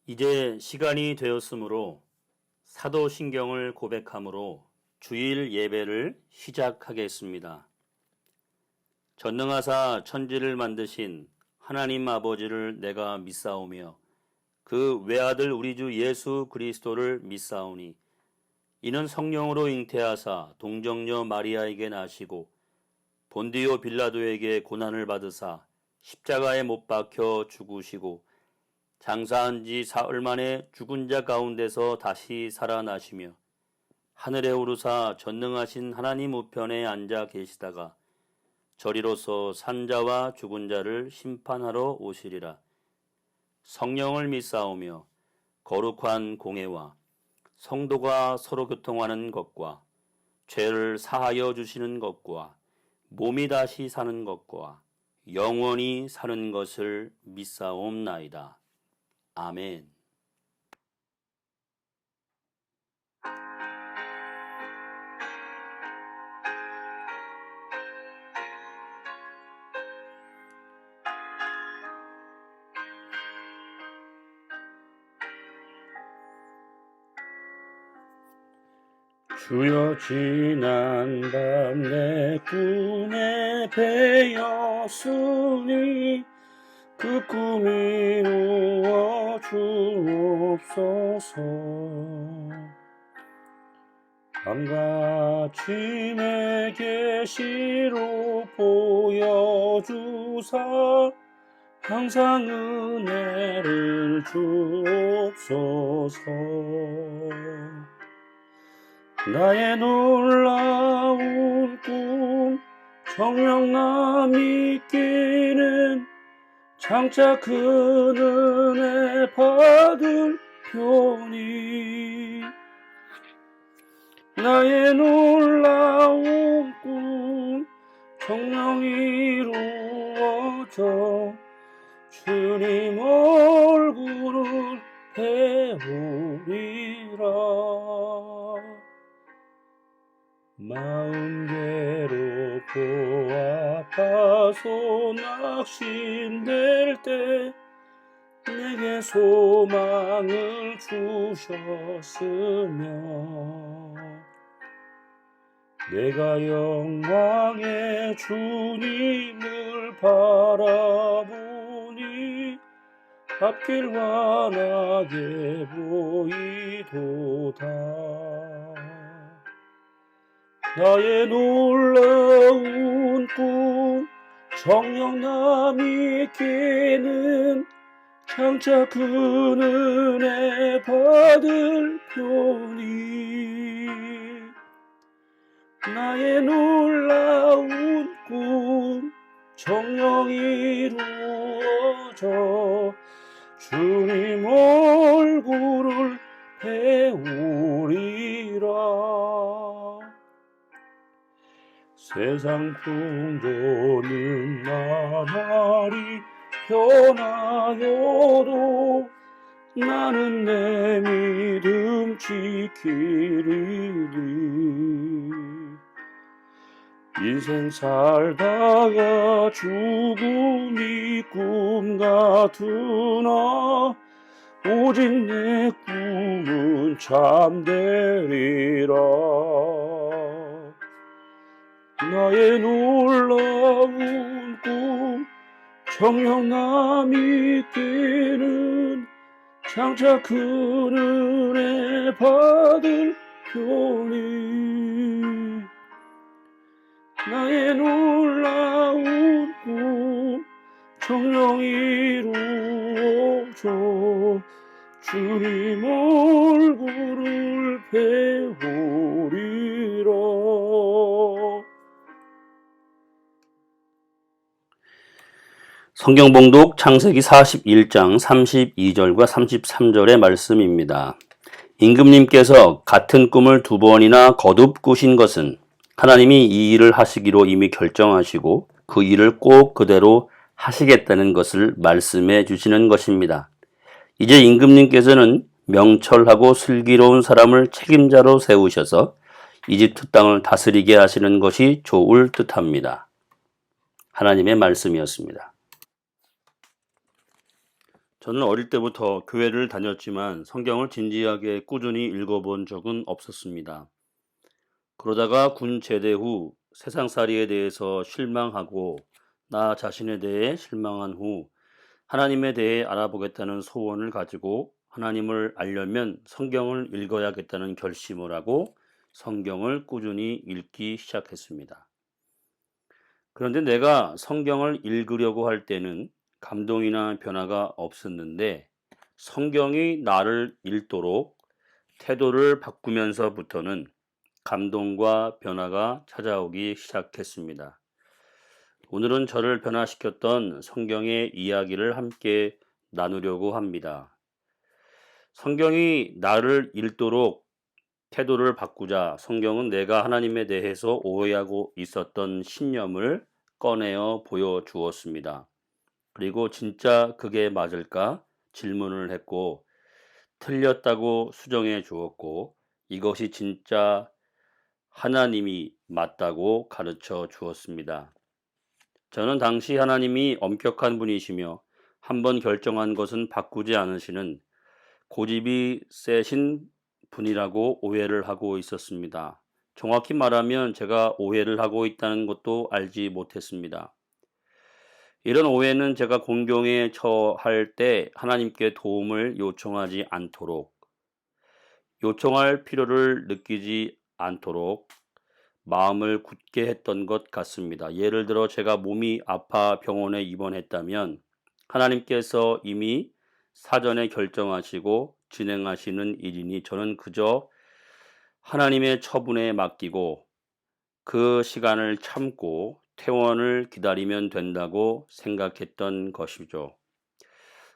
이제 시간이 되었으므로 사도신경을 고백함으로 주일 예배를 시작하겠습니다. 전능하사 천지를 만드신 하나님 아버지를 내가 믿사오며 그 외아들 우리 주 예수 그리스도를 믿사오니 이는 성령으로 잉태하사 동정녀 마리아에게 나시고 본디오 빌라도에게 고난을 받으사 십자가에 못 박혀 죽으시고 장사한 지 사흘 만에 죽은 자 가운데서 다시 살아나시며 하늘에 오르사 전능하신 하나님 우편에 앉아 계시다가 저리로서 산자와 죽은 자를 심판하러 오시리라. 성령을 믿사오며 거룩한 공회와 성도가 서로 교통하는 것과 죄를 사하여 주시는 것과 몸이 다시 사는 것과 영원히 사는 것을 믿사옵나이다. 아멘. 주여 지난 밤 내 꿈에 배었으니 그 꿈이 이루어 주옵소서. 밤같이 내 계시로 보여주사 항상 은혜를 주옵소서. 나의 놀라운 꿈 정령남 있기는 장차 큰 은혜 받을 편이. 나의 놀라운 꿈 정령 이루어져 주님 얼굴을 배우리라. 마음 괴롭고 아파서 낙심될 때 내게 소망을 주셨으며 내가 영광의 주님을 바라보니 앞길 환하게 보이도다. 나의 놀라운 꿈 정령남 있기는 장차 큰 은혜 받을 편이. 나의 놀라운 꿈 정령 이루어져 주님 얼굴을 배우리라. 세상 풍조는 나날이 변하여도 나는 내 믿음 지키리니. 인생 살다가 죽음이 꿈 같으나 오직 내 꿈은 참되리라. 나의 놀라운 꿈 정령남 있기는 장차 큰 은혜 받을 편이. 나의 놀라운 꿈 정령 이루어져 주님 얼굴을 배우리라. 성경 봉독 창세기 41장 32절과 33절의 말씀입니다. 임금님께서 같은 꿈을 2번이나 거듭 꾸신 것은 하나님이 이 일을 하시기로 이미 결정하시고 그 일을 꼭 그대로 하시겠다는 것을 말씀해 주시는 것입니다. 이제 임금님께서는 명철하고 슬기로운 사람을 책임자로 세우셔서 이집트 땅을 다스리게 하시는 것이 좋을 듯합니다. 하나님의 말씀이었습니다. 저는 어릴 때부터 교회를 다녔지만 성경을 진지하게 꾸준히 읽어본 적은 없었습니다. 그러다가 군 제대 후 세상살이에 대해서 실망하고 나 자신에 대해 실망한 후 하나님에 대해 알아보겠다는 소원을 가지고 하나님을 알려면 성경을 읽어야겠다는 결심을 하고 성경을 꾸준히 읽기 시작했습니다. 그런데 내가 성경을 읽으려고 할 때는 감동이나 변화가 없었는데 성경이 나를 읽도록 태도를 바꾸면서부터는 감동과 변화가 찾아오기 시작했습니다. 오늘은 저를 변화시켰던 성경의 이야기를 함께 나누려고 합니다. 성경이 나를 읽도록 태도를 바꾸자 성경은 내가 하나님에 대해서 오해하고 있었던 신념을 꺼내어 보여주었습니다. 그리고 진짜 그게 맞을까 질문을 했고 틀렸다고 수정해 주었고 이것이 진짜 하나님이 맞다고 가르쳐 주었습니다. 저는 당시 하나님이 엄격한 분이시며 한번 결정한 것은 바꾸지 않으시는 고집이 세신 분이라고 오해를 하고 있었습니다. 정확히 말하면 제가 오해를 하고 있다는 것도 알지 못했습니다. 이런 오해는 제가 공경에 처할 때 하나님께 도움을 요청하지 않도록, 요청할 필요를 느끼지 않도록 마음을 굳게 했던 것 같습니다. 예를 들어 제가 몸이 아파 병원에 입원했다면 하나님께서 이미 사전에 결정하시고 진행하시는 일이니 저는 그저 하나님의 처분에 맡기고 그 시간을 참고 퇴원을 기다리면 된다고 생각했던 것이죠.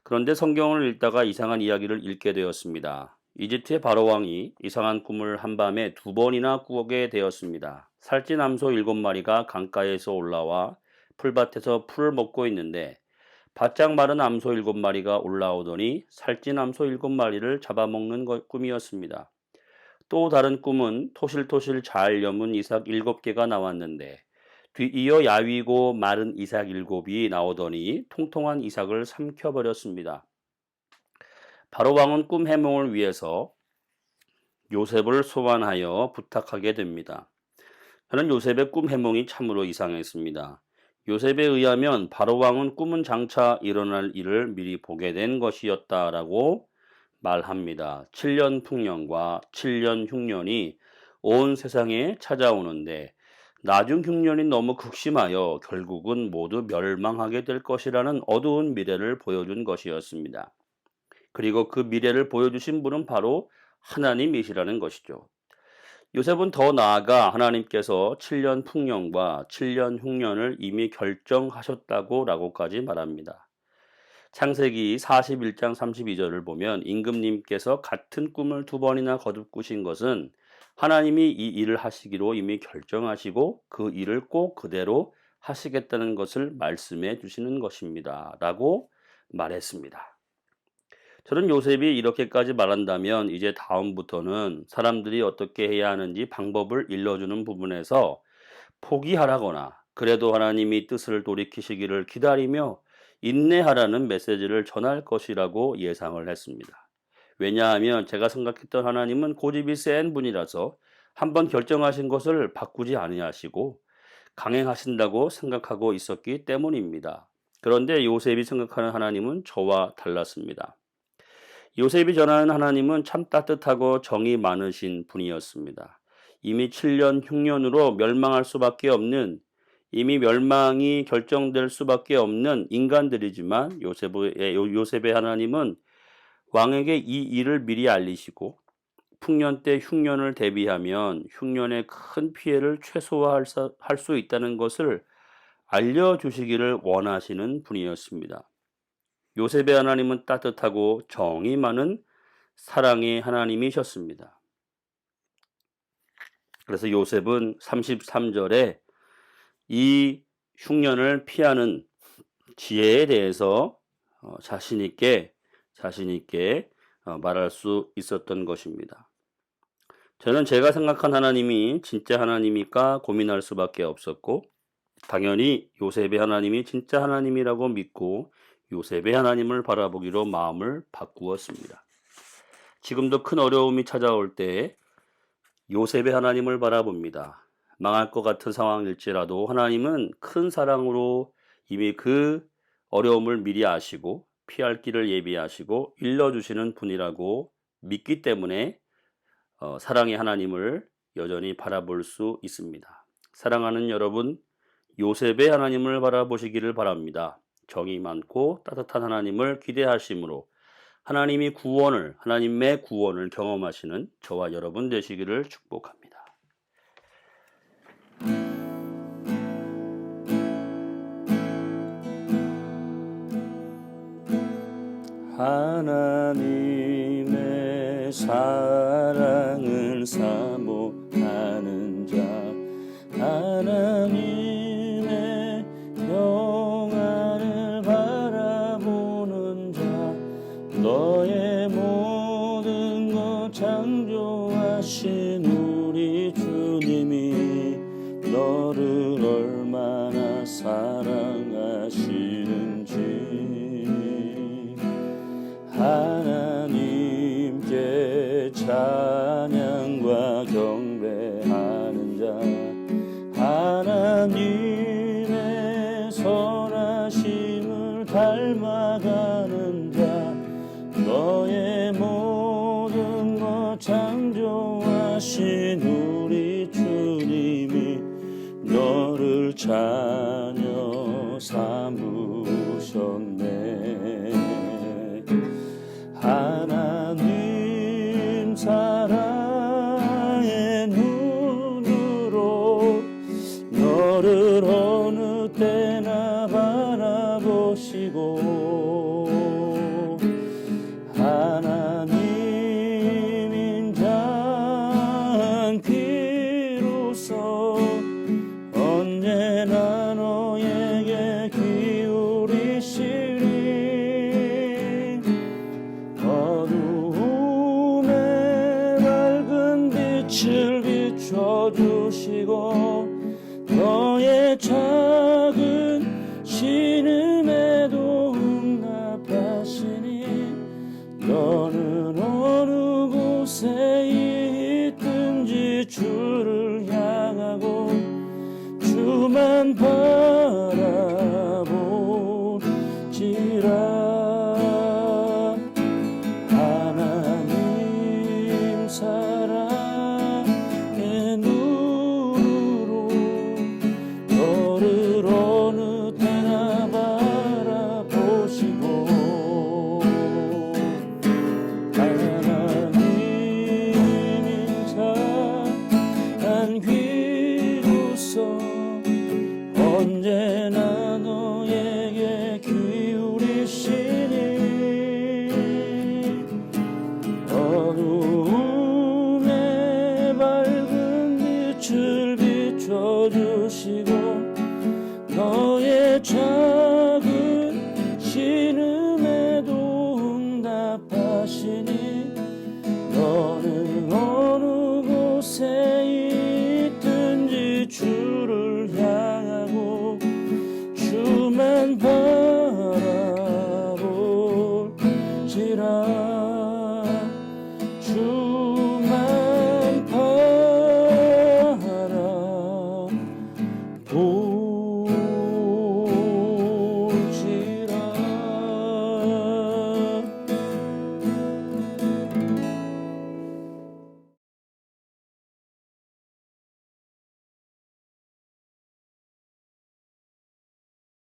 그런데 성경을 읽다가 이상한 이야기를 읽게 되었습니다. 이집트의 바로왕이 이상한 꿈을 한밤에 2번이나 꾸게 되었습니다. 살찐 암소 7마리가 강가에서 올라와 풀밭에서 풀을 먹고 있는데 바짝 마른 암소 7마리가 올라오더니 살찐 암소 7마리를 잡아먹는 꿈이었습니다. 또 다른 꿈은 토실토실 잘 여문 이삭 7개가 나왔는데 뒤이어 야위고 마른 이삭 7이 나오더니 통통한 이삭을 삼켜버렸습니다. 바로왕은 꿈 해몽을 위해서 요셉을 소환하여 부탁하게 됩니다. 저는 요셉의 꿈 해몽이 참으로 이상했습니다. 요셉에 의하면 바로왕은 꿈은 장차 일어날 일을 미리 보게 된 것이었다라고 말합니다. 7년 풍년과 7년 흉년이 온 세상에 찾아오는데 나중 흉년이 너무 극심하여 결국은 모두 멸망하게 될 것이라는 어두운 미래를 보여준 것이었습니다. 그리고 그 미래를 보여주신 분은 바로 하나님이시라는 것이죠. 요셉은 더 나아가 하나님께서 7년 풍년과 7년 흉년을 이미 결정하셨다고 라고까지 말합니다. 창세기 41장 32절을 보면 임금님께서 같은 꿈을 2번이나 거듭 꾸신 것은 하나님이 이 일을 하시기로 이미 결정하시고 그 일을 꼭 그대로 하시겠다는 것을 말씀해 주시는 것입니다. 라고 말했습니다. 저는 요셉이 이렇게까지 말한다면 이제 다음부터는 사람들이 어떻게 해야 하는지 방법을 일러주는 부분에서 포기하라거나 그래도 하나님이 뜻을 돌이키시기를 기다리며 인내하라는 메시지를 전할 것이라고 예상을 했습니다. 왜냐하면 제가 생각했던 하나님은 고집이 센 분이라서 한번 결정하신 것을 바꾸지 아니하시고 강행하신다고 생각하고 있었기 때문입니다. 그런데 요셉이 생각하는 하나님은 저와 달랐습니다. 요셉이 전하는 하나님은 참 따뜻하고 정이 많으신 분이었습니다. 이미 7년 흉년으로 멸망할 수밖에 없는 이미 멸망이 결정될 수밖에 없는 인간들이지만 요셉의 하나님은 왕에게 이 일을 미리 알리시고 풍년 때 흉년을 대비하면 흉년의 큰 피해를 최소화할 수 있다는 것을 알려주시기를 원하시는 분이었습니다. 요셉의 하나님은 따뜻하고 정이 많은 사랑의 하나님이셨습니다. 그래서 요셉은 33절에 이 흉년을 피하는 지혜에 대해서 자신 있게 말할 수 있었던 것입니다. 저는 제가 생각한 하나님이 진짜 하나님일까 고민할 수밖에 없었고 당연히 요셉의 하나님이 진짜 하나님이라고 믿고 요셉의 하나님을 바라보기로 마음을 바꾸었습니다. 지금도 큰 어려움이 찾아올 때 요셉의 하나님을 바라봅니다. 망할 것 같은 상황일지라도 하나님은 큰 사랑으로 이미 그 어려움을 미리 아시고 피할 길을 예비하시고 일러주시는 분이라고 믿기 때문에 사랑의 하나님을 여전히 바라볼 수 있습니다. 사랑하는 여러분, 요셉의 하나님을 바라보시기를 바랍니다. 정이 많고 따뜻한 하나님을 기대하심으로 하나님의 구원을 경험하시는 저와 여러분 되시기를 축복합니다. 하나님의 사랑을 사모하는 자, 하나님의 평안을 바라보는 자, 너의 모든 것 창조하신 우리 주님이 너를 얼마나 사랑하시는지 하나님께 찬양과 경배하는 자, 하나님의 선하심을 닮아가는 자, 너의 모든 것 창조하신 우리 주님이 너를 자녀 삼으셨네. 하나님 사랑의 눈으로 너를 어느 때나 바라보시고 하나님 인자한 귀로서 언제나 너에게 기울이시리. 어두움에 밝은 빛을 비춰주시고 너의 작은 신음에도 응답하시니 너는 어느 곳에 있든지 주를 향하고 주만 바라보지라. 하나님 사랑의 눈으로 너를 어느 때나 바라보시고 하나님 인자한 귀로서 언제나 너에게 기울이시니 어두움에 밝은 빛을 비춰주시고 너의 작은 신음에도 응답하시니 너는 어느 곳에 있든지 주